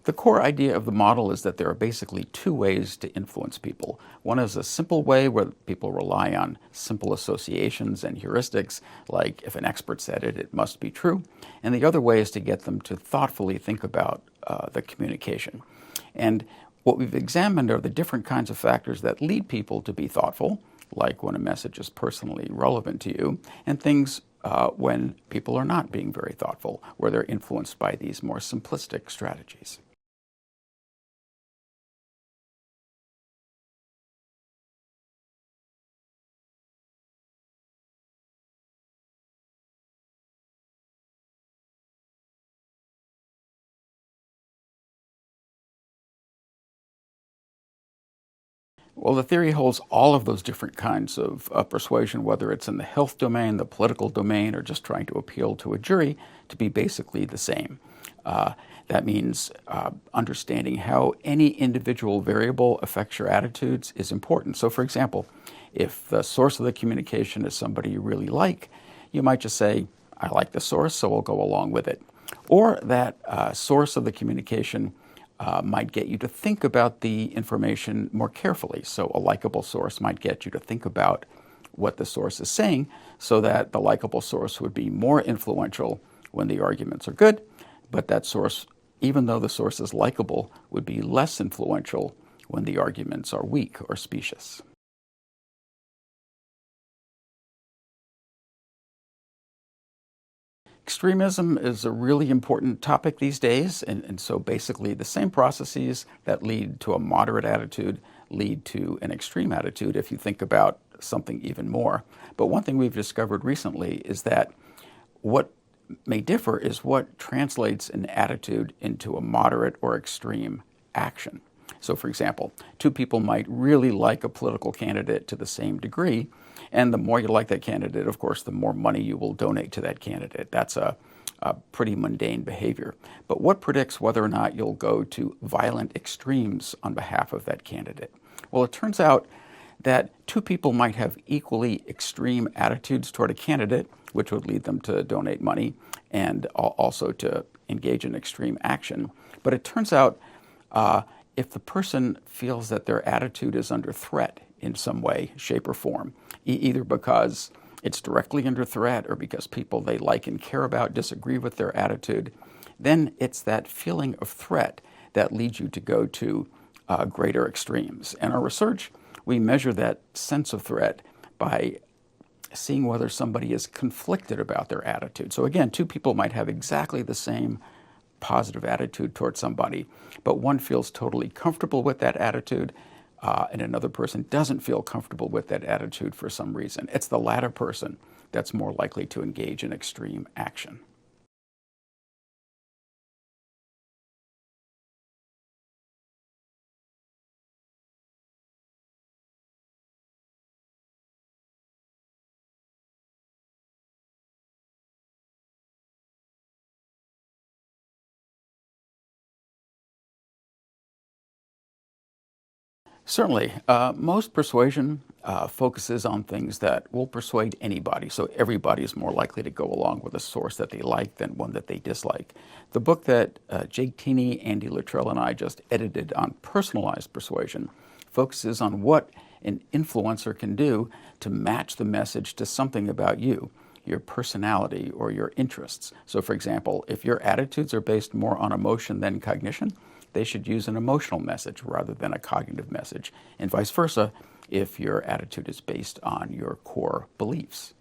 The core idea of the model is that there are basically two ways to influence people. One is a simple way where people rely on simple associations and heuristics, like if an expert said it, it must be true. And the other way is to get them to thoughtfully think about the communication. And what we've examined are the different kinds of factors that lead people to be thoughtful, like when a message is personally relevant to you, and things when people are not being very thoughtful, where they're influenced by these more simplistic strategies. Well, the theory holds all of those different kinds of persuasion, whether it's in the health domain, the political domain, or just trying to appeal to a jury, to be basically the same. That means understanding how any individual variable affects your attitudes is important. So, for example, if the source of the communication is somebody you really like, you might just say, I like the source, so we'll go along with it. Or that source of the communication might get you to think about the information more carefully. So a likable source might get you to think about what the source is saying, so that the likable source would be more influential when the arguments are good, but that source, even though the source is likable, would be less influential when the arguments are weak or specious. Extremism is a really important topic these days, and so basically the same processes that lead to a moderate attitude lead to an extreme attitude if you think about something even more. But one thing we've discovered recently is that what may differ is what translates an attitude into a moderate or extreme action. So, for example, two people might really like a political candidate to the same degree, and the more you like that candidate, of course, the more money you will donate to that candidate. That's a pretty mundane behavior. But what predicts whether or not you'll go to violent extremes on behalf of that candidate? Well, it turns out that two people might have equally extreme attitudes toward a candidate, which would lead them to donate money and also to engage in extreme action. But it turns out if the person feels that their attitude is under threat in some way, shape, or form, either because it's directly under threat or because people they like and care about disagree with their attitude, then it's that feeling of threat that leads you to go to greater extremes. In our research, we measure that sense of threat by seeing whether somebody is conflicted about their attitude. So again, two people might have exactly the same positive attitude towards somebody, but one feels totally comfortable with that attitude, and another person doesn't feel comfortable with that attitude for some reason. It's the latter person that's more likely to engage in extreme action. Certainly. Most persuasion focuses on things that will persuade anybody, so everybody is more likely to go along with a source that they like than one that they dislike. The book that Jake Teeney, Andy Luttrell, and I just edited on personalized persuasion focuses on what an influencer can do to match the message to something about you, your personality, or your interests. So, for example, if your attitudes are based more on emotion than cognition, they should use an emotional message rather than a cognitive message, and vice versa if your attitude is based on your core beliefs.